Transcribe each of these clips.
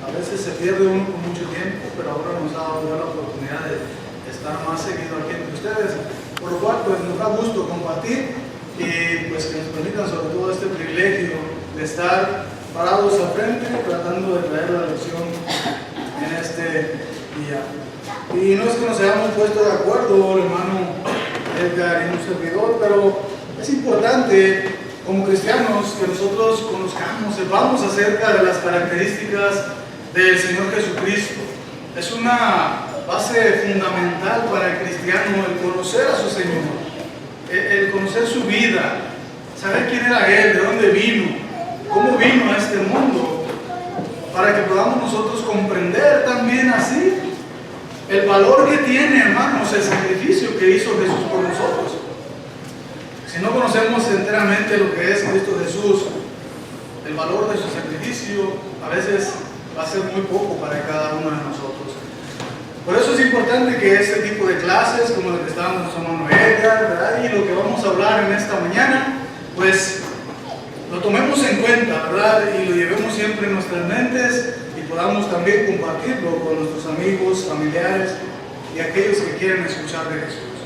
A veces se pierde uno con mucho tiempo, pero ahora nos ha dado la oportunidad de estar más seguido aquí entre ustedes, por lo cual pues nos da gusto compartir y pues que nos permitan sobre todo este privilegio de estar parados al frente tratando de traer la lección en este día. Y no es que nos hayamos puesto de acuerdo, el hermano Edgar y un servidor, pero es importante como cristianos que nosotros conozcamos, sepamos acerca de las características del Señor Jesucristo. Es una base fundamental para el cristiano el conocer a su Señor, el conocer su vida, saber quién era Él, de dónde vino, cómo vino a este mundo, para que podamos nosotros comprender también así el valor que tiene, hermanos, el sacrificio que hizo Jesús por nosotros. Si no conocemos enteramente lo que es Cristo Jesús, el valor de su sacrificio a veces va a ser muy poco para cada uno de nosotros. Por eso es importante que este tipo de clases, como la que estábamos tomando Edgar, ¿verdad? Y lo que vamos a hablar en esta mañana, pues lo tomemos en cuenta, ¿verdad? Y lo llevemos siempre en nuestras mentes y podamos también compartirlo con nuestros amigos, familiares y aquellos que quieren escuchar de Jesús.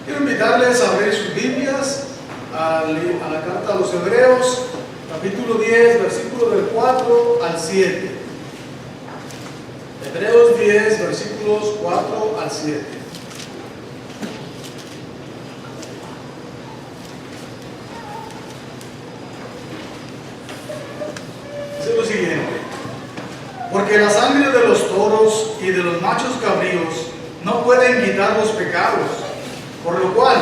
Quiero invitarles a abrir sus Biblias a la carta a los Hebreos, capítulo 10, versículos del 4 al 7. Hebreos 10, versículos 4 al 7. Dice lo siguiente: porque la sangre de los toros y de los machos cabríos no pueden quitar los pecados, por lo cual,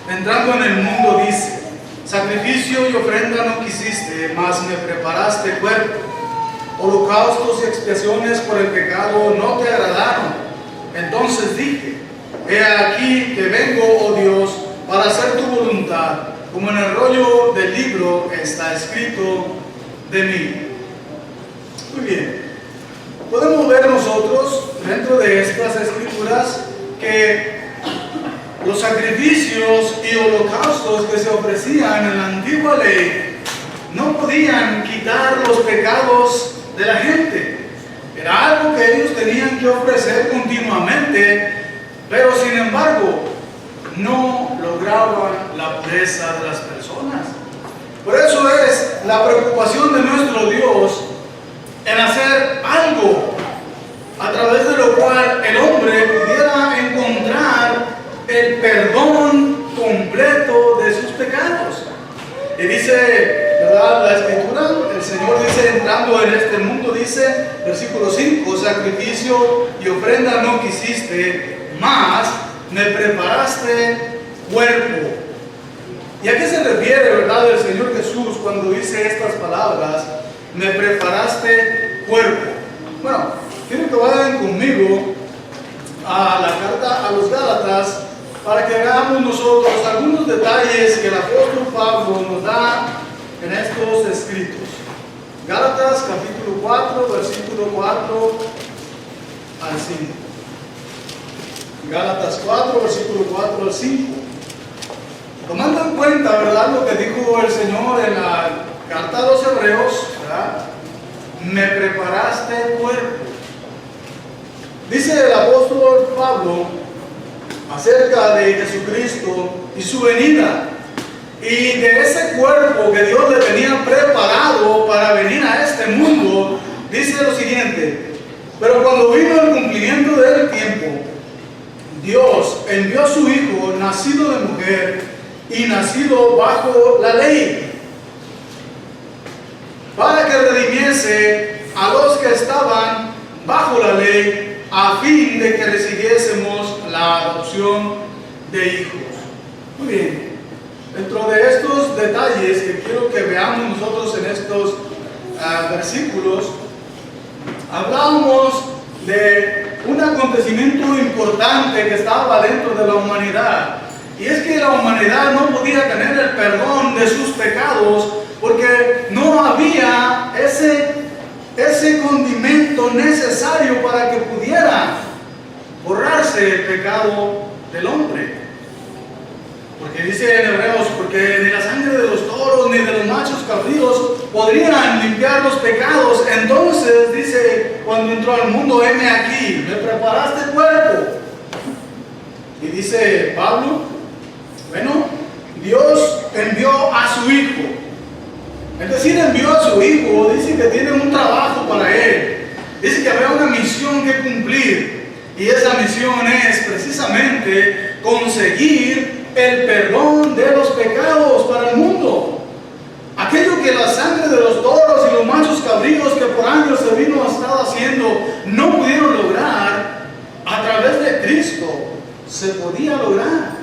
entrando en el mundo, dice: sacrificio y ofrenda no quisiste, mas me preparaste cuerpo. Holocaustos y expiaciones por el pecado no te agradaron. Entonces dije: he aquí que vengo, oh Dios, para hacer tu voluntad, como en el rollo del libro está escrito de mí. Muy bien. Podemos ver nosotros, dentro de estas escrituras, que los sacrificios y holocaustos que se ofrecían en la antigua ley no podían quitar los pecados de la gente. Era algo que ellos tenían que ofrecer continuamente, pero sin embargo no lograban la pureza de las personas. Por eso es la preocupación de nuestro Dios en hacer algo a través de lo cual el hombre pudiera encontrar el perdón completo de sus pecados. Y dice, ¿verdad?, la Escritura, el Señor dice, entrando en este mundo, dice, versículo 5, sacrificio y ofrenda no quisiste, mas me preparaste cuerpo. ¿Y a qué se refiere, verdad, el Señor Jesús cuando dice estas palabras, me preparaste cuerpo? Bueno, quiero que vayan conmigo a la carta a los Gálatas, para que veamos nosotros algunos detalles que el apóstol Pablo nos da en estos escritos. Gálatas capítulo 4, versículo 4 al 5. Gálatas 4, versículo 4 al 5. Tomando en cuenta, ¿verdad?, lo que dijo el Señor en la carta a los Hebreos, ¿verdad?, me preparaste cuerpo. Dice el apóstol Pablo acerca de Jesucristo y su venida, y de ese cuerpo que Dios le tenía preparado para venir a este mundo. Dice lo siguiente: pero cuando vino el cumplimiento del tiempo, Dios envió a su Hijo, nacido de mujer y nacido bajo la ley, para que redimiese a los que estaban bajo la ley, a fin de que recibiésemos la adopción de hijos. Muy bien, dentro de estos detalles que quiero que veamos nosotros en estos versículos, hablamos de un acontecimiento importante que estaba dentro de la humanidad, y es que la humanidad no podía tener el perdón de sus pecados porque no había ese condimento necesario para que pudiera borrarse el pecado del hombre. Porque dice en Hebreos, porque ni la sangre de los toros ni de los machos cabríos podrían limpiar los pecados. Entonces dice, cuando entró al mundo, heme aquí, me preparaste cuerpo. Y dice Pablo, bueno, Dios envió a su Hijo. Es decir, envió a su Hijo, dice que tiene un trabajo para él. Dice que había una misión que cumplir. Y esa misión es precisamente conseguir el perdón de los pecados para el mundo. Aquello que la sangre de los toros y los machos cabríos que por años se vino estado haciendo no pudieron lograr, a través de Cristo se podía lograr.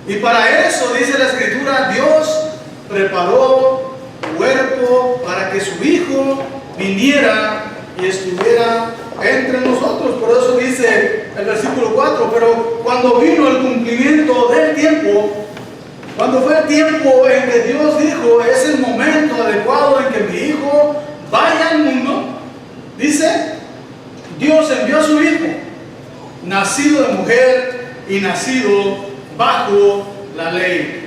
Y para eso, dice la Escritura, Dios preparó cuerpo para que su Hijo viniera y estuviera entre nosotros. Por eso dice el versículo 4, pero cuando vino el cumplimiento del tiempo, cuando fue el tiempo en que Dios dijo, es el momento adecuado en que mi Hijo vaya al mundo, dice, Dios envió a su Hijo, nacido de mujer y nacido bajo la ley.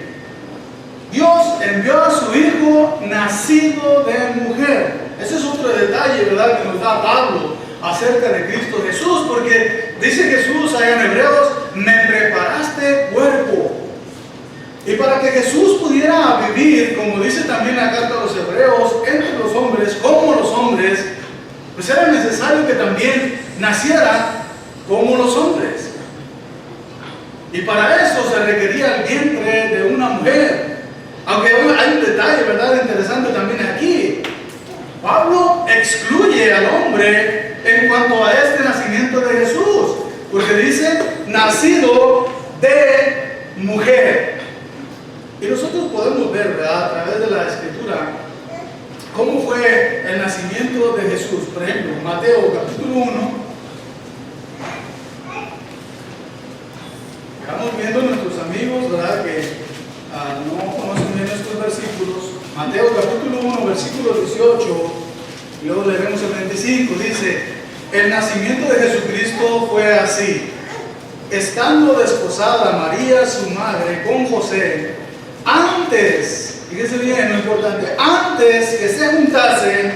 Dios envió a su Hijo nacido de mujer. Ese es otro detalle, ¿verdad?, que nos da Pablo acerca de Cristo Jesús, porque dice Jesús allá en Hebreos, me preparaste cuerpo. Y para que Jesús pudiera vivir, como dice también la carta a los Hebreos, entre los hombres, como los hombres, pues era necesario que también naciera como los hombres. Y para eso se requería el vientre de una mujer. Aunque hay un detalle, ¿verdad?, interesante también aquí. Pablo excluye al hombre en cuanto a este nacimiento de Jesús, porque dice, nacido de mujer. Y nosotros podemos ver, ¿verdad?, a través de la Escritura, cómo fue el nacimiento de Jesús. Por ejemplo, Mateo capítulo 1. Estamos viendo nuestros amigos, ¿verdad?, que no conocen bien estos versículos. Mateo capítulo 1, versículo 18, y luego leeremos el 25. Dice, el nacimiento de Jesucristo fue así. Estando desposada María, su madre, con José, antes, fíjense bien, lo importante, antes que se juntasen,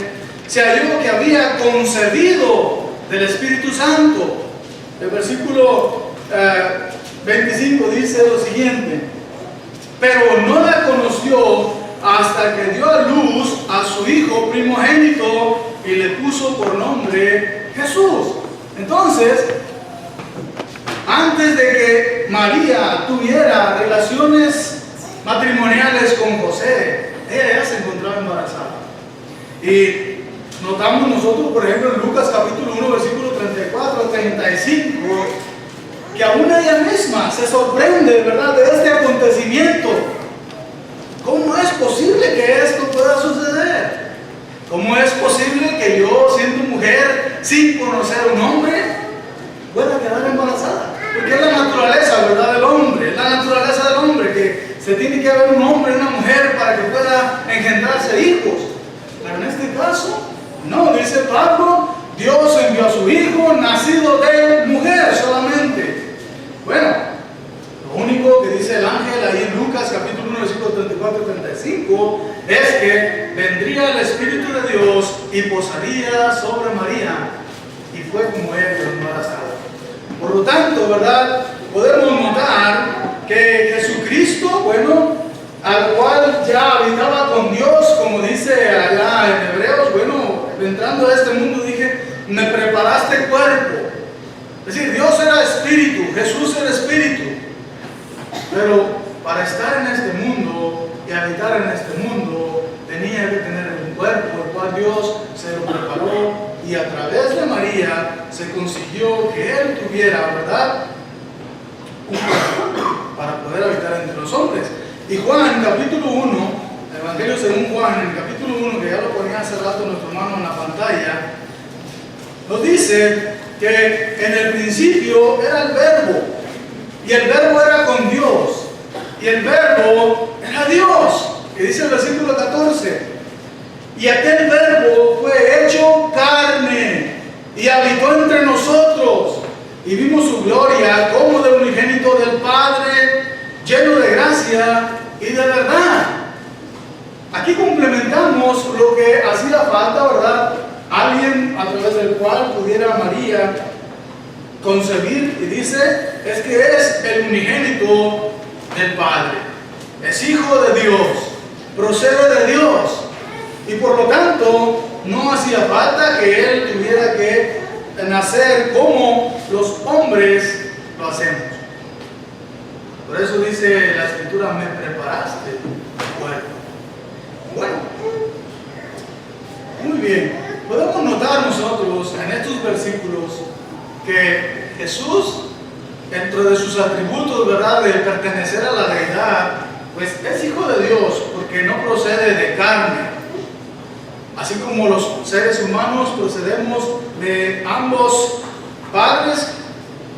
se halló que había concebido del Espíritu Santo. El versículo 25 dice lo siguiente, pero no la conoció hasta que dio a luz a su hijo primogénito y le puso por nombre Jesús. Entonces, antes de que María tuviera relaciones matrimoniales con José, ella ya se encontraba embarazada. Y notamos nosotros, por ejemplo, en Lucas capítulo 1, versículo 34 al 35, que aún ella misma se sorprende, ¿verdad?, de este acontecimiento. ¿Cómo es posible que esto pueda suceder? ¿Cómo es posible que yo, siendo mujer, sin conocer a un hombre, pueda quedar embarazada? Porque es la naturaleza, ¿verdad?, del hombre. Es la naturaleza del hombre, que se tiene que haber un hombre y una mujer para que pueda engendrarse hijos. Pero en este caso, no, dice Pablo, Dios envió a su hijo nacido de mujer solamente. Bueno, lo único que dice el ángel ahí en Lucas capítulo 1, versículos 34 y 35 es que vendría el Espíritu de Dios y posaría sobre María, y fue como ella quedó embarazada. Por lo tanto, ¿verdad?, podemos notar que Jesucristo, bueno, al cual ya habitaba con Dios, como dice allá en Hebreos, bueno, entrando a este mundo dije, me preparaste el cuerpo. Es decir, Dios era espíritu, Jesús era espíritu. Pero para estar en este mundo y habitar en este mundo, tenía que tener un cuerpo, el cual Dios se lo preparó, y a través de María se consiguió que Él tuviera, ¿verdad?, un cuerpo para poder habitar entre los hombres. Y Juan, capítulo 1, el Evangelio según Juan, en el capítulo 1, que ya lo ponía hace rato nuestro hermano en la pantalla, nos dice que en el principio era el Verbo, y el Verbo era con Dios, y el Verbo era Dios, que dice el versículo 14, y aquel Verbo fue hecho carne, y habitó entre nosotros, y vimos su gloria como del unigénito del Padre, lleno de gracia y de verdad. Aquí complementamos lo que hacía falta, ¿verdad?, alguien medio a través del cual pudiera María concebir, y dice, es que es el unigénito del Padre, es hijo de Dios, procede de Dios, y por lo tanto no hacía falta que él tuviera que nacer como los hombres lo hacemos. Por eso dice la Escritura, me preparaste el cuerpo. Bueno, muy bien, podemos notar nosotros en estos versículos que Jesús, dentro de sus atributos, ¿verdad?, de pertenecer a la deidad, pues es hijo de Dios, porque no procede de carne. Así como los seres humanos procedemos de ambos padres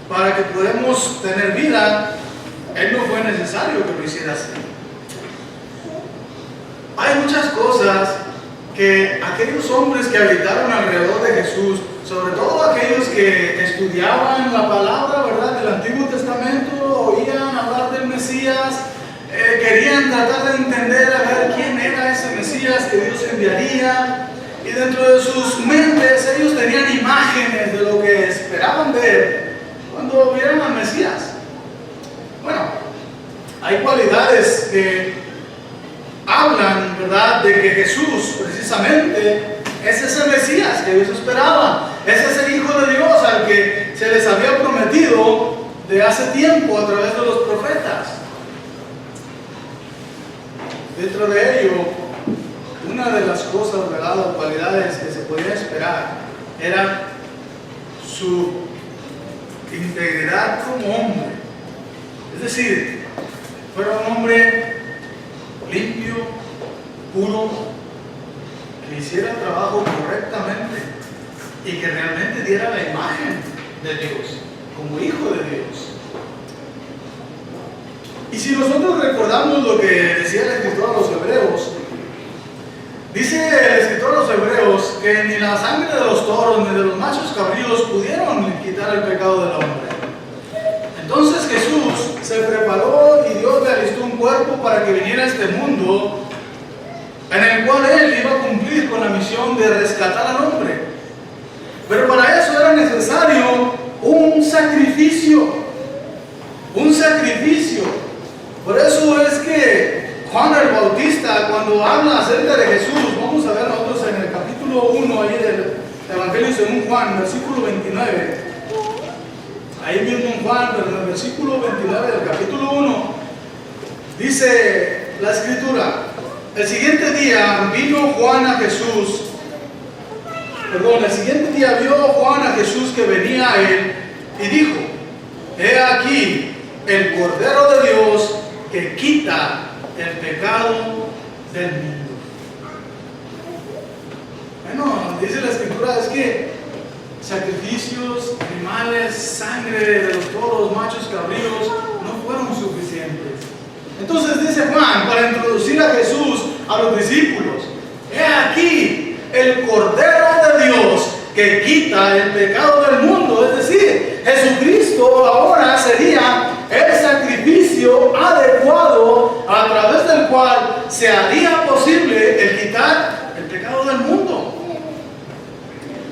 para que podamos tener vida, Él no fue necesario que lo hiciera así. Hay muchas cosas que aquellos hombres que habitaron alrededor de Jesús, sobre todo aquellos que estudiaban la palabra, ¿verdad?, del Antiguo Testamento, oían hablar del Mesías, querían tratar de entender a ver quién era ese Mesías que Dios enviaría, y dentro de sus mentes ellos tenían imágenes de lo que esperaban ver cuando vieran al Mesías. Bueno, hay cualidades que hablan, ¿verdad?, de que Jesús precisamente es ese Mesías que ellos esperaban, es ese Hijo de Dios al que se les había prometido de hace tiempo a través de los profetas. Dentro de ello, una de las cosas, ¿verdad?, o cualidades que se podía esperar era su integridad como hombre. Es decir, fuera un hombre limpio, puro, que hiciera el trabajo correctamente y que realmente diera la imagen de Dios, como hijo de Dios. Y si nosotros recordamos lo que decía el escritor a los Hebreos, dice el escritor a los Hebreos que ni la sangre de los toros ni de los machos cabríos pudieron quitar el pecado del hombre. Entonces Jesús se preparó y Dios le alistó un cuerpo para que viniera a este mundo, en el cual Él iba a cumplir con la misión de rescatar al hombre. Pero para eso era necesario un sacrificio. Un sacrificio. Por eso es que Juan el Bautista, cuando habla acerca de Jesús, vamos a ver nosotros en el capítulo 1 ahí del Evangelio según Juan, versículo 29. Ahí mismo en Juan, pero en el versículo 29 del capítulo 1, dice la Escritura, el siguiente día vio Juan a Jesús que venía a él y dijo, he aquí el Cordero de Dios que quita el pecado del mundo. Bueno, dice la Escritura, es que sacrificios, animales, sangre de los toros, machos, cabríos, no fueron suficientes. Entonces dice Juan, para introducir a Jesús a los discípulos, he aquí el Cordero de Dios que quita el pecado del mundo. Es decir, Jesucristo ahora sería el sacrificio adecuado a través del cual se haría posible el quitar el pecado del mundo.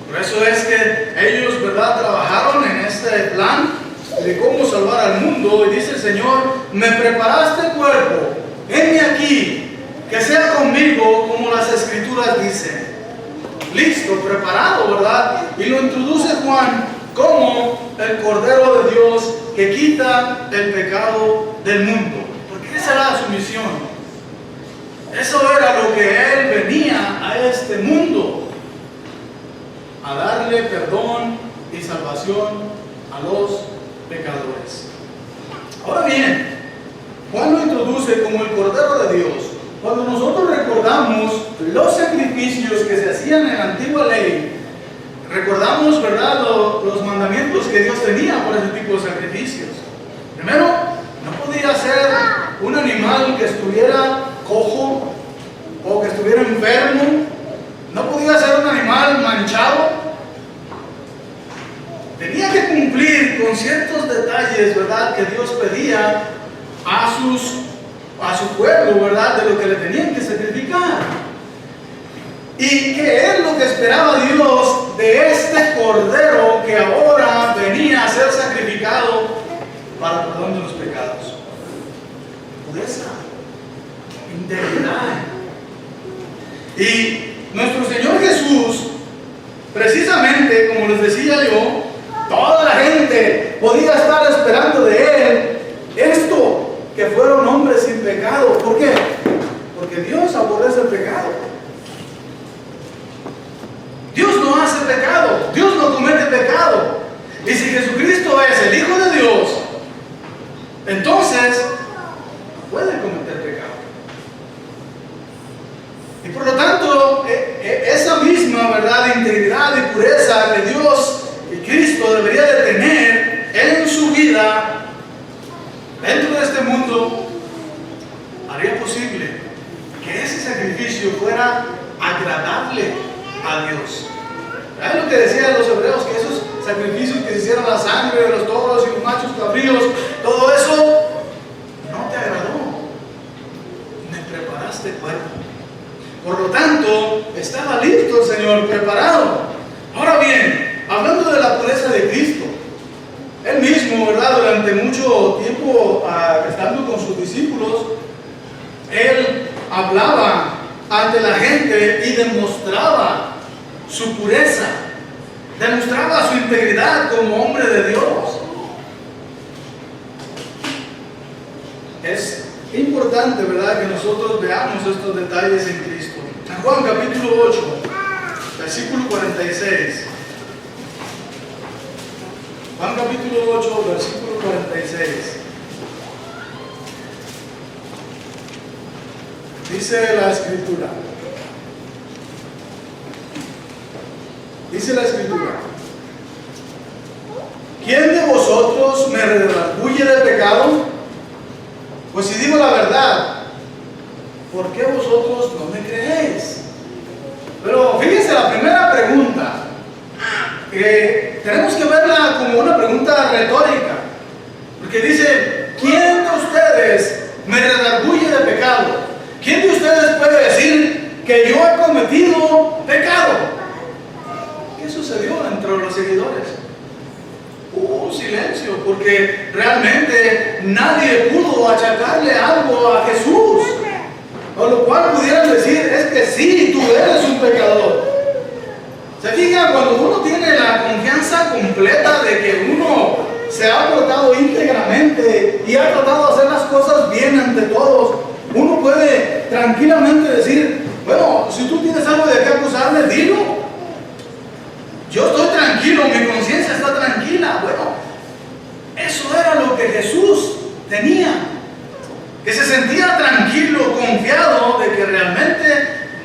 Por eso es que ellos, ¿verdad?, trabajaron en este plan de cómo salvar al mundo. Y dice el Señor, me preparaste cuerpo, venme aquí, que sea conmigo como las Escrituras dicen. Listo, preparado, ¿verdad? Y lo introduce Juan como el Cordero de Dios que quita el pecado del mundo. Porque esa era su misión. Eso era lo que Él venía a este mundo, a darle perdón y salvación a los pecadores. Ahora bien, Juan lo introduce como el Cordero de Dios. Cuando nosotros recordamos los sacrificios que se hacían en la antigua ley, recordamos, ¿verdad?, los mandamientos que Dios tenía por ese tipo de sacrificios. Primero, no podía ser un animal que estuviera cojo o que estuviera enfermo. No podía ser un animal manchado. Tenía que cumplir con ciertos detalles, ¿verdad?, que Dios pedía a su pueblo, ¿verdad?, de lo que le tenían que sacrificar. y qué es lo que esperaba Dios de este cordero que ahora venía a ser sacrificado para perdón de los pecados. Pureza, integridad. Y nuestro Señor Jesús, precisamente como les decía yo, toda la gente podía estar esperando de Él esto, que fuera un hombre sin pecado. ¿Por qué? Porque Dios aborrece el pecado. Dios no hace pecado, Dios no comete pecado. Y si Jesucristo es el Hijo de Dios, entonces no puede cometer pecado. Y por lo tanto, esa misma verdad de integridad y pureza que Dios y Cristo debería de tener en su vida, dentro de este mundo, haría posible que ese sacrificio fuera agradable a Dios. ¿Sabes lo que decían los hebreos? Que esos sacrificios que se hicieron, la sangre de los toros y los machos cabríos, todo eso no te agradó. Me preparaste cuerpo. Por lo tanto, estaba listo el Señor, preparado. Ahora bien, hablando de la pureza de Cristo, Él mismo, ¿verdad? Durante mucho tiempo, estando con sus discípulos, Él hablaba ante la gente y demostraba su pureza, demostraba su integridad como hombre de Dios. Es importante, ¿verdad?, que nosotros veamos estos detalles en Cristo. En Juan capítulo 8, versículo 46. Juan capítulo 8, versículo 46. Dice la Escritura. Dice la Escritura: ¿quién de vosotros me redarguye de pecado? Pues si digo la verdad, ¿por qué vosotros no me creéis? Pero fíjense la primera pregunta, que tenemos que verla como una pregunta retórica, porque dice: ¿quién de ustedes me redarguye de pecado? ¿Quién de ustedes puede decir que yo he cometido pecado? ¿Qué sucedió entre los seguidores? Hubo un silencio, porque realmente nadie pudo achacarle algo a Jesús, con lo cual pudieran decir: es que sí, tú eres un pecador. Se fijan, cuando uno tiene la confianza completa de que uno se ha portado íntegramente y ha tratado de hacer las cosas bien ante todos, uno puede tranquilamente decir: bueno, si tú tienes algo de qué acusarme, dilo. Yo estoy tranquilo, mi conciencia está tranquila. Bueno, eso era lo que Jesús tenía, que se sentía tranquilo, confiado de que realmente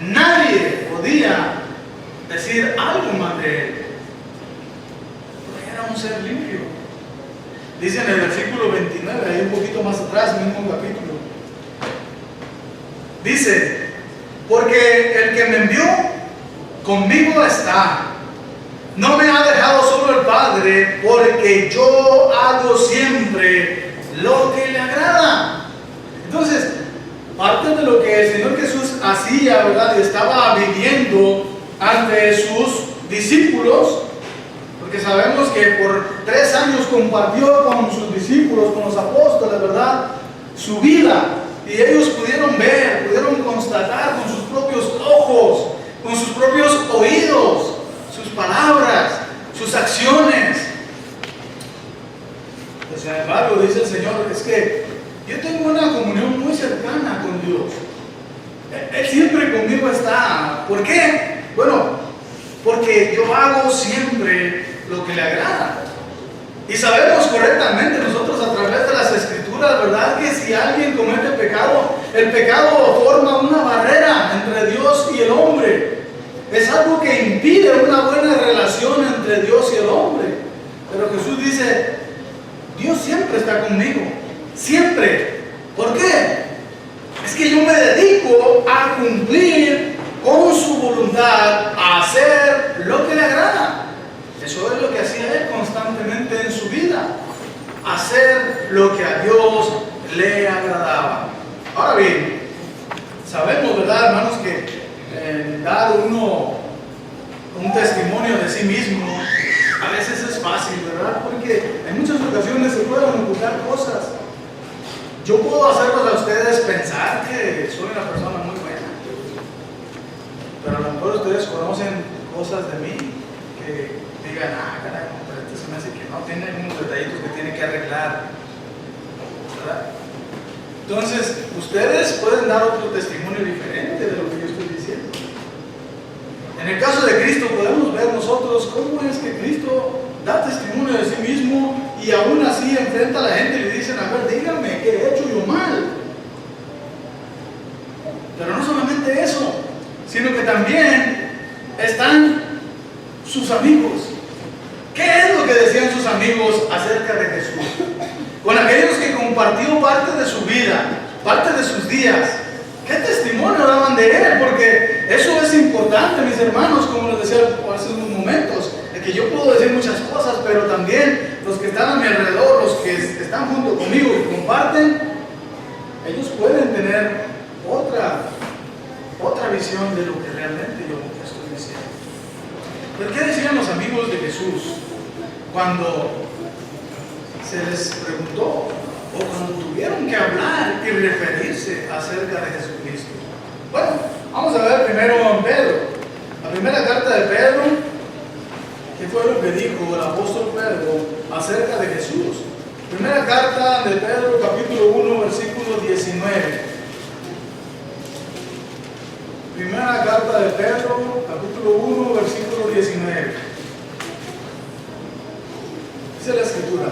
nadie podía decir algo mal de él, porque era un ser limpio. Dice en el versículo 29, ahí un poquito más atrás, mismo capítulo, dice: porque el que me envió conmigo está. No me ha dejado solo el Padre, porque yo hago siempre lo que le agrada. Entonces, parte de lo que el Señor Jesús hacía, ¿verdad?, y estaba viviendo ante sus discípulos, porque sabemos que por 3 años compartió con sus discípulos, con los apóstoles, ¿verdad?, su vida, y ellos pudieron ver, pudieron constatar con sus propios ojos, con sus propios oídos, sus palabras, sus acciones. Pues, sin embargo, dice el Señor: es que yo tengo una comunión muy cercana con Dios. Él siempre conmigo está. ¿Por qué? Bueno, porque yo hago siempre lo que le agrada. Y sabemos correctamente nosotros a través de las Escrituras, ¿verdad?, que si alguien comete pecado, el pecado forma una barrera entre Dios y el hombre. Es algo que impide una buena relación entre Dios y el hombre. Pero Jesús dice: Dios siempre está conmigo, siempre. ¿Por qué? Es que yo me dedico a cumplir con su voluntad, a hacer lo que le agrada. Eso es lo que hacía él constantemente en su vida, hacer lo que a Dios le agradaba. Ahora bien, sabemos, ¿verdad, hermanos?, que dar uno un testimonio de sí mismo, a veces es fácil, ¿verdad? Porque en muchas ocasiones se pueden ocultar cosas. Yo puedo hacerlos a ustedes pensar que soy una persona muy buena, pero a lo mejor ustedes conocen cosas de mí que digan, caray, pero este se me hace que no tiene algunos detallitos que tiene que arreglar, ¿verdad? Entonces, ustedes pueden dar otro testimonio diferente de lo que yo estoy diciendo. En el caso de Cristo podemos ver nosotros cómo es que Cristo da testimonio de sí mismo y aún así enfrenta a la gente y le dicen, a ver, díganme qué he hecho yo mal. Pero no solamente eso, sino que también están sus amigos. ¿Qué es lo que decían sus amigos acerca de Jesús? Con aquellos que compartió parte de su vida, parte de sus días. ¿Qué testimonio daban de él? Porque eso es importante, mis hermanos, como les decía hace unos momentos, de que yo puedo decir muchas cosas, pero también los que están a mi alrededor, los que están junto conmigo y comparten, ellos pueden tener otra visión de lo que realmente yo estoy diciendo. ¿Pero qué decían los amigos de Jesús cuando se les preguntó o cuando tuvieron que hablar y referirse acerca de Jesucristo? Bueno, vamos a ver primero en Pedro, la primera carta de Pedro. ¿Qué fue lo que dijo el apóstol Pedro acerca de Jesús? Primera carta de Pedro, capítulo 1, versículo 19. Primera carta de Pedro, capítulo 1, versículo 19. Dice la escritura.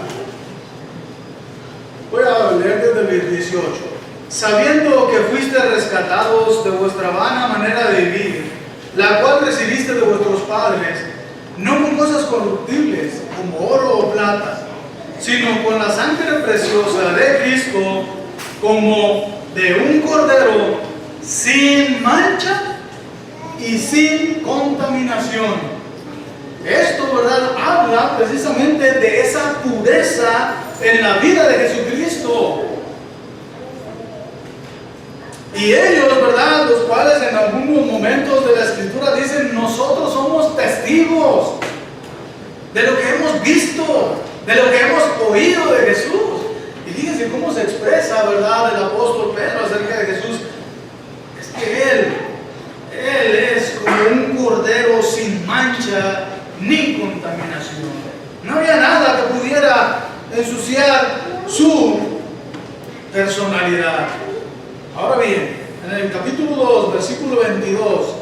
Voy a leer desde el 18. Sabiendo que fuiste rescatados de vuestra vana manera de vivir, la cual recibiste de vuestros padres, no con cosas corruptibles, como oro o plata, sino con la sangre preciosa de Cristo, como de un cordero sin mancha y sin contaminación. Esto, ¿verdad?, habla precisamente de esa pureza en la vida de Jesucristo. Y ellos, ¿verdad?, los cuales en algunos momentos de la Escritura dicen, nosotros somos testigos de lo que hemos visto, de lo que hemos oído de Jesús. Y fíjense cómo se expresa, ¿verdad?, el apóstol Pedro acerca de Jesús. Es que Él es como un cordero sin mancha ni contaminación. No había nada que pudiera ensuciar su personalidad. Ahora bien, en el capítulo 2, versículo 22,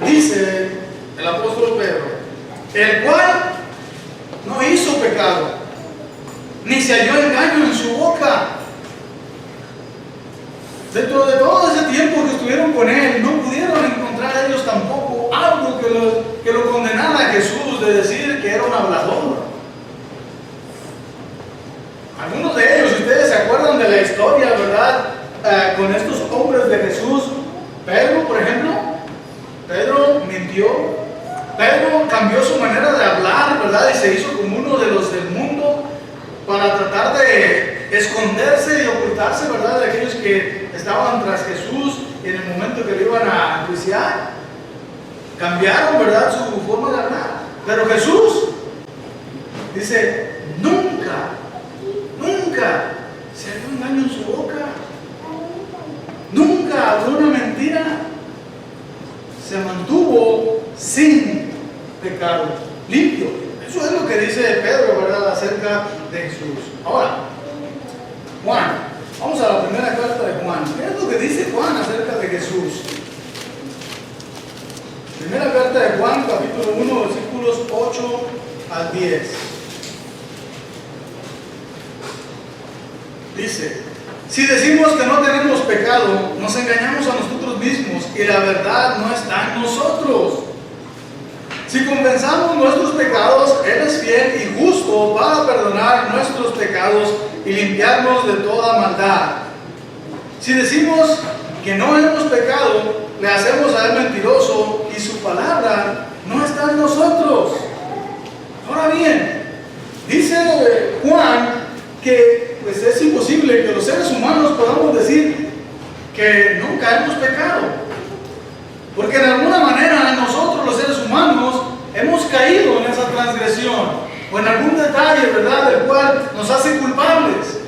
dice el apóstol Pedro, el cual no hizo pecado, ni se halló engaño en su boca. Dentro de todo ese tiempo que estuvieron con él, no pudieron encontrar ellos tampoco algo que lo condenara a Jesús de decir que era un hablador. Algunos de ellos, si ustedes se acuerdan de la historia, ¿verdad?, con estos hombres de Jesús, Pedro, por ejemplo, Pedro mintió, Pedro cambió su manera de hablar, ¿verdad?, y se hizo como uno de los del mundo para tratar de esconderse y ocultarse, ¿verdad?, de aquellos que estaban tras Jesús y en el momento que le iban a enjuiciar. Cambiaron, ¿verdad?, su forma de hablar. Pero Jesús dice, nunca se halló engaño en su boca. Nunca habló una mentira. Se mantuvo sin pecado, limpio. Eso es lo que dice Pedro, ¿verdad?, acerca de Jesús. Ahora, Juan. Vamos a la primera carta de Juan. ¿Qué es lo que dice Juan acerca de Jesús? Primera carta de Juan, capítulo 1, versículos 8 al 10. Dice, si decimos que no tenemos pecado, nos engañamos a nosotros mismos y la verdad no está en nosotros. Si confesamos nuestros pecados, Él es fiel y justo para perdonar nuestros pecados y limpiarnos de toda maldad. Si decimos que no hemos pecado, le hacemos a Él mentiroso y su palabra no está en nosotros. Ahora bien, dice Juan que pues es imposible que los seres humanos podamos decir que nunca hemos pecado. Porque de alguna manera nosotros los seres humanos o en algún detalle, ¿verdad?, del cual nos hace culpables.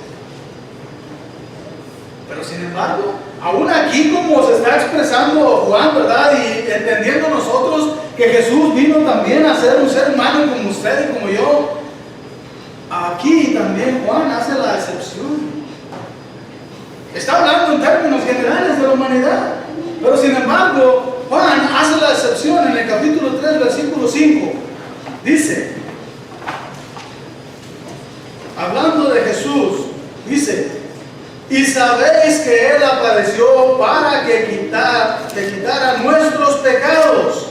Pero sin embargo, aún aquí, como se está expresando Juan, ¿verdad?, y entendiendo nosotros que Jesús vino también a ser un ser humano como usted y como yo, aquí también Juan hace la excepción. Está hablando en términos generales de la humanidad, pero sin embargo, Juan hace la excepción en el capítulo 3, versículo 5. Dice, hablando de Jesús, dice: y sabéis que Él apareció para que quitara nuestros pecados,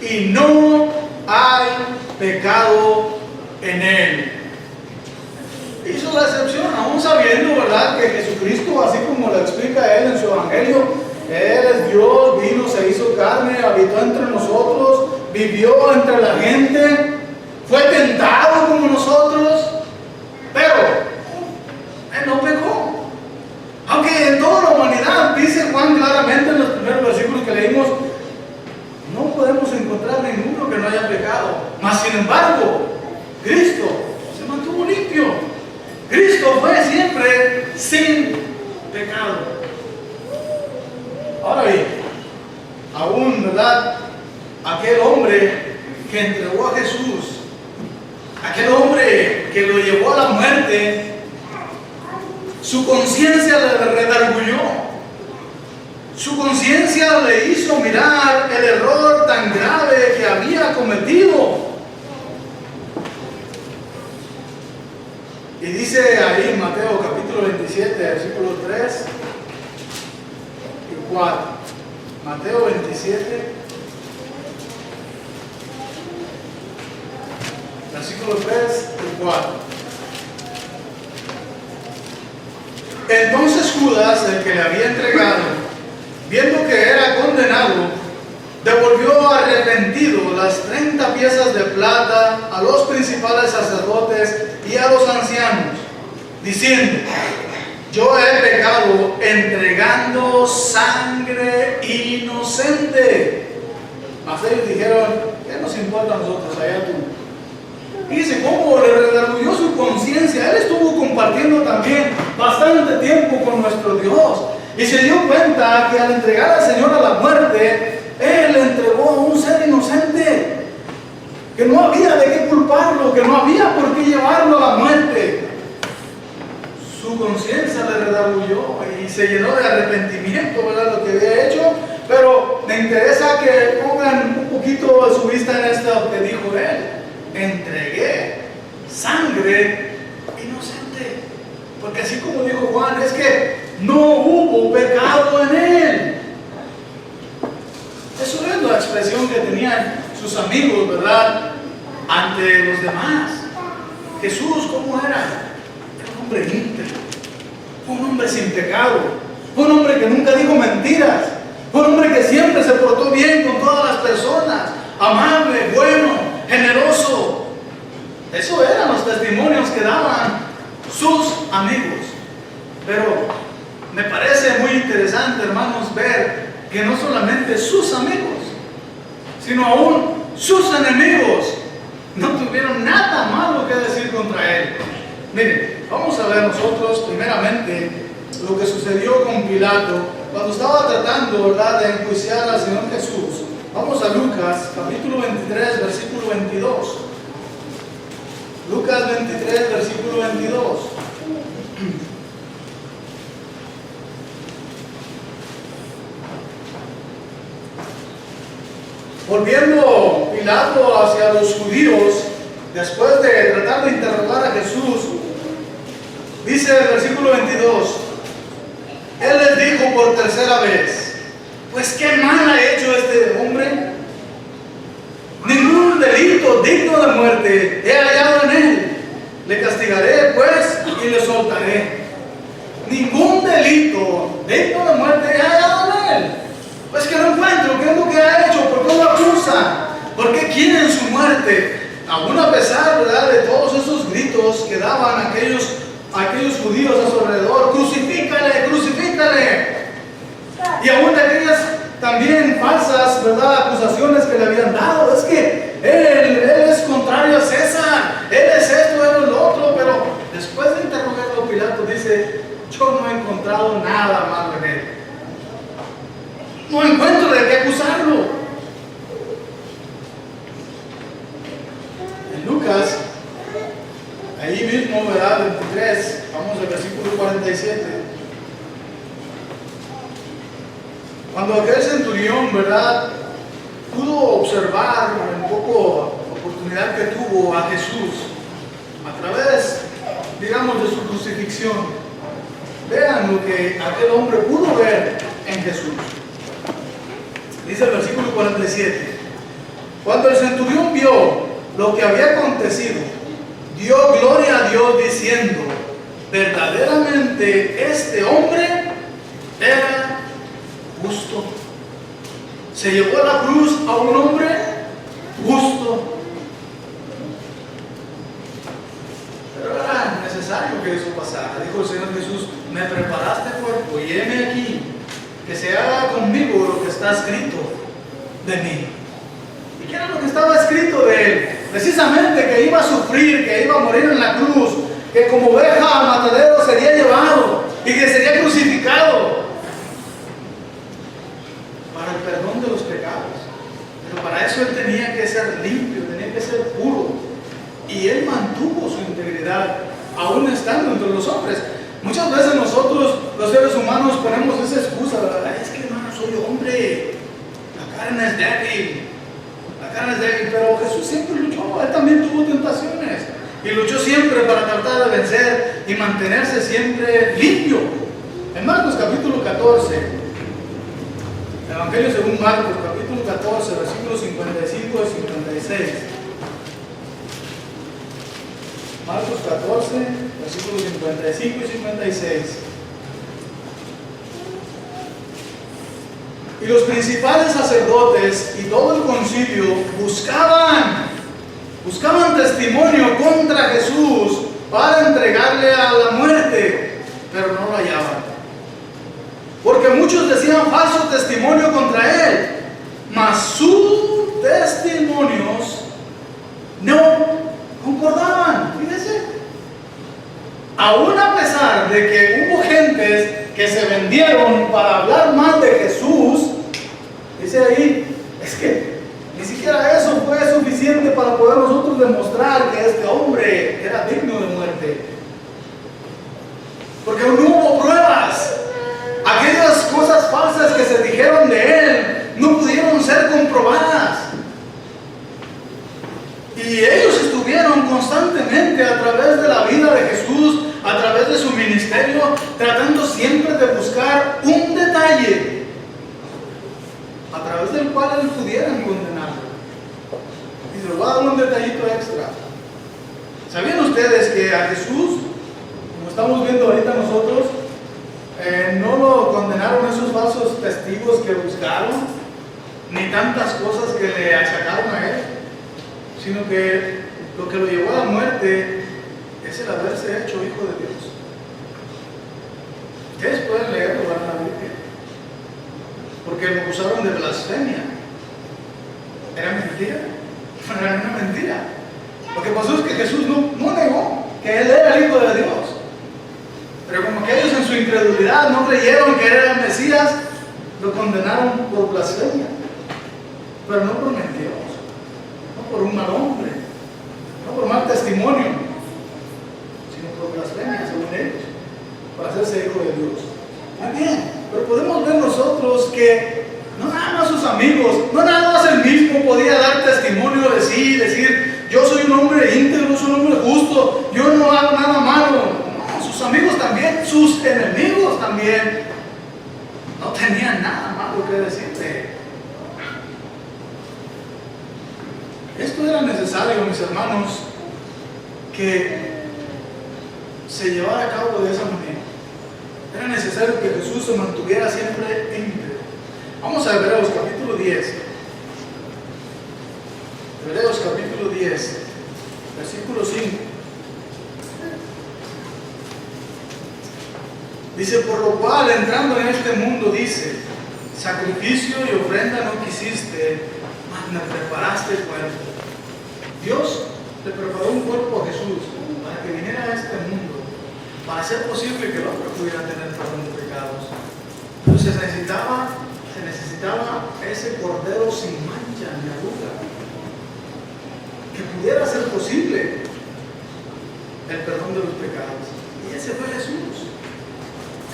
y no hay pecado en Él. Hizo la excepción, aún sabiendo, ¿verdad?, que Jesucristo, así como lo explica Él en su Evangelio, Él es Dios, vino, se hizo carne, habitó entre nosotros, vivió entre la gente, fue tentado como nosotros, pero Él no pecó. Aunque en toda la humanidad, dice Juan claramente en los primeros versículos que leímos, no podemos encontrar ninguno que no haya pecado. Mas sin embargo, Cristo se mantuvo limpio. Cristo fue siempre sin pecado. Ahora bien, aún, ¿verdad?, aquel hombre que entregó a Jesús, aquel hombre que lo llevó a la muerte, su conciencia le redarguyó. Su conciencia le hizo mirar el error tan grave que había cometido. Y dice ahí en Mateo capítulo 27, versículos 3 y 4. Mateo 27, versículos 3 y 4. Entonces Judas, el que le había entregado, viendo que era condenado, devolvió arrepentido las 30 piezas de plata a los principales sacerdotes y a los ancianos, diciendo: yo he pecado entregando sangre inocente. Mas ellos dijeron: ¿qué nos importa a nosotros? Allá tú. Dice cómo le redarguyó su conciencia. Él estuvo compartiendo también bastante tiempo con nuestro Dios y se dio cuenta que al entregar al Señor a la muerte, Él entregó a un ser inocente, que no había de qué culparlo, que no había por qué llevarlo a la muerte. Su conciencia le redarguyó y se llenó de arrepentimiento, ¿verdad?, lo que había hecho. Pero me interesa que pongan un poquito de su vista en esto que dijo él: entregué sangre inocente. Porque así como dijo Juan, es que no hubo pecado en él. Eso es la expresión que tenían sus amigos, ¿verdad?, ante los demás. Jesús, ¿cómo era? Era un hombre íntegro, fue un hombre sin pecado, fue un hombre que nunca dijo mentiras, fue un hombre que siempre se portó bien con todas las personas, amable, bueno, generoso. Eso eran los testimonios que daban sus amigos. Pero me parece muy interesante, hermanos, ver que no solamente sus amigos, sino aún sus enemigos no tuvieron nada malo que decir contra él. Miren, vamos a ver nosotros primeramente lo que sucedió con Pilato cuando estaba tratando, ¿verdad?, de enjuiciar al Señor Jesús. Vamos a Lucas capítulo 23, versículo 22. Lucas 23, versículo 22. Volviendo Pilato hacia los judíos, después de tratar de interrogar a Jesús, dice el versículo 22, Él les dijo por tercera vez: pues qué mal ha hecho este hombre. Ningún delito digno de muerte he hallado en él. Le castigaré pues y le soltaré. Ningún delito digno de muerte he hallado en él. Pues que no encuentro, ¿qué es lo que ha hecho? ¿Por qué lo acusan? ¿Por qué quieren su muerte? Aún a pesar, ¿verdad?, de todos esos gritos que daban aquellos judíos a su alrededor: crucifícale, crucifícale. Y aún de aquellas también falsas, ¿verdad?, acusaciones que le habían dado: es que él es contrario a César. Ahí mismo, ¿verdad? 23, vamos al versículo 47. Cuando aquel centurión, ¿verdad?, pudo observar un poco la oportunidad que tuvo a Jesús a través, digamos, de su crucifixión. Vean lo que aquel hombre pudo ver en Jesús. Dice el versículo 47. Cuando el centurión vio lo que había acontecido, dio gloria a Dios diciendo: verdaderamente este hombre era justo. Se llevó a la cruz a un hombre justo. Pero era necesario que eso pasara. Dijo el Señor Jesús: me preparaste cuerpo y heme aquí, que se haga conmigo lo que está escrito de mí. ¿Y qué era lo que estaba escrito de él? Precisamente que iba a sufrir, que iba a morir en la cruz, que como oveja al matadero sería llevado y que sería crucificado para el perdón de los pecados. Pero para eso él tenía que ser limpio, tenía que ser puro. Y él mantuvo su integridad, aún estando entre los hombres. Muchas veces nosotros, los seres humanos, ponemos esa excusa, ¿verdad? Es que hermano, soy hombre, la carne es débil. La carne es débil, pero Jesús siempre luchó, él también tuvo tentaciones. Y luchó siempre para tratar de vencer y mantenerse siempre limpio. En Marcos capítulo 14, Evangelio según Marcos, capítulo 14, versículos 55 y 56. Marcos 14, versículos 55 y 56. Y los principales sacerdotes y todo el concilio buscaban testimonio contra Jesús para entregarle a la muerte, pero no lo hallaban. Porque muchos decían falso testimonio contra él, mas sus testimonios no concordaban. Fíjense, aún a pesar de que hubo gentes que se vendieron para hablar mal de Jesús, dice ahí, es que ni siquiera eso fue suficiente para poder nosotros demostrar que este hombre era digno de muerte. Porque no hubo pruebas. Aquellas cosas falsas que se dijeron de él no pudieron ser comprobadas. Y ellos estuvieron constantemente a través de la vida de Jesús, a través de su ministerio, tratando siempre de buscar un detalle a través del cual él pudieran condenarlo. Y se les voy a dar un detallito extra. ¿Sabían ustedes que a Jesús, como estamos viendo ahorita nosotros, no lo condenaron esos falsos testigos que buscaron, ni tantas cosas que le achacaron a él, sino que lo que lo llevó a la muerte es el haberse hecho hijo de Dios? Ustedes pueden leerlo en la Biblia, porque lo acusaron de blasfemia. ¿Era mentira? No era una mentira. Lo que pasó es que Jesús no negó que él era el hijo de Dios. Pero como que ellos en su incredulidad no creyeron que era el Mesías, lo condenaron por blasfemia. Pero no por mentiroso, no por un mal hombre, no por mal testimonio, sino por blasfemia, según ellos, para hacerse hijo de Dios. Muy bien, pero podemos ver nosotros que no nada más sus amigos, no nada más él mismo podía dar testimonio de sí, decir, yo soy un hombre íntegro, soy un hombre justo, yo no hago nada malo. Sus amigos también, sus enemigos también, no tenían nada malo que decirle. Esto era necesario, mis hermanos, que se llevara a cabo de esa manera. Era necesario que Jesús se mantuviera siempre íntegro. Vamos a Hebreos capítulo 10. Hebreos capítulo 10, versículo 5. Dice, por lo cual, entrando en este mundo, dice, sacrificio y ofrenda no quisiste, mas me preparaste cuerpo. Dios le preparó un cuerpo a Jesús para que viniera a este mundo, para hacer posible que el hombre pudiera tener perdón de pecados. Entonces se necesitaba ese cordero sin mancha ni arruga, que pudiera ser posible el perdón de los pecados. Y ese fue Jesús.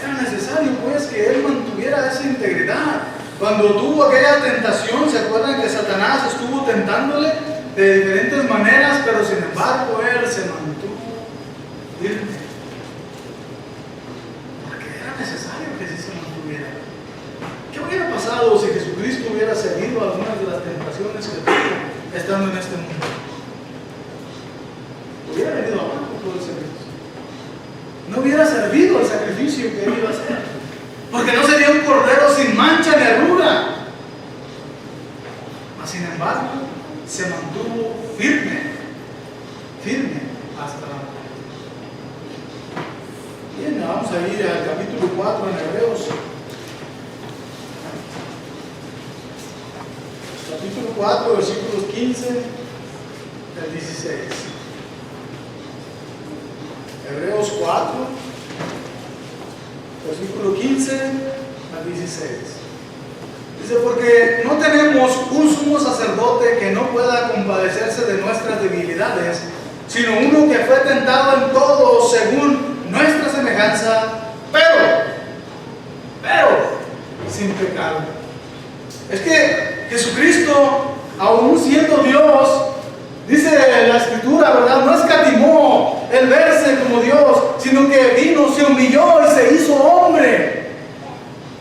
Era necesario pues que Él mantuviera esa integridad. Cuando tuvo aquella tentación, ¿se acuerdan que Satanás estuvo tentándole de diferentes maneras? Pero sin embargo Él se mantuvo firme. Porque era necesario que sí se mantuviera. ¿Qué hubiera pasado si Jesucristo hubiera seguido algunas de las tentaciones que tuvo estando en este mundo? Hubiera venido abajo todo el servicio. No hubiera servido el sacrificio que Él iba a hacer. Porque no sería un cordero sin mancha ni arruga. Mas sin embargo, se mantuvo firme hasta la muerte. Bien, vamos a ir al capítulo 4 en Hebreos. Capítulo 4, versículos 15 al 16. Hebreos 4, versículo 15 al 16. Dice, porque no tenemos un sumo sacerdote que no pueda compadecerse de nuestras debilidades, sino uno que fue tentado en todo según nuestra semejanza, pero sin pecado. Es que Jesucristo, aún siendo Dios, dice la Escritura, ¿verdad? No escatimó el verse como Dios, sino que vino, se humilló y se hizo hombre.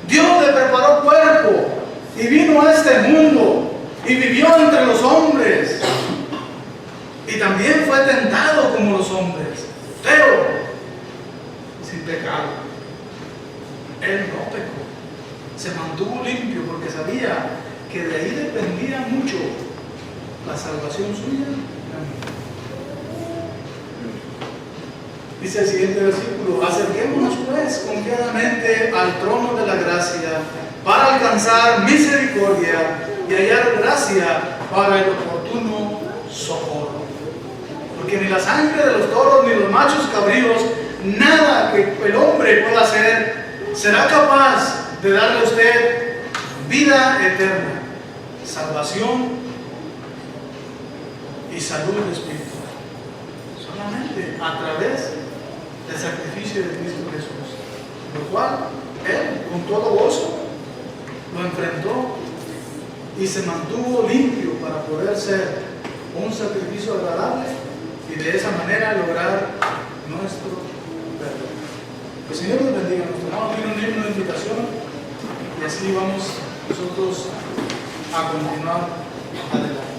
Dios le preparó cuerpo y vino a este mundo y vivió entre los hombres. Y también fue tentado como los hombres, pero sin pecado. Él no pecó. Se mantuvo limpio porque sabía que de ahí dependía mucho la salvación suya. Dice el siguiente versículo: acerquémonos pues confiadamente al trono de la gracia para alcanzar misericordia y hallar gracia para el oportuno socorro. Porque ni la sangre de los toros ni los machos cabríos, nada que el hombre pueda hacer, será capaz de darle a usted vida eterna, salvación y salud espiritual, solamente a través del sacrificio de Cristo Jesús, lo cual Él con todo gozo lo enfrentó y se mantuvo limpio para poder ser un sacrificio agradable y de esa manera lograr nuestro perdón. El Señor nos bendiga. Nos tomamos bien un himno de invitación y así vamos nosotros a continuar adelante.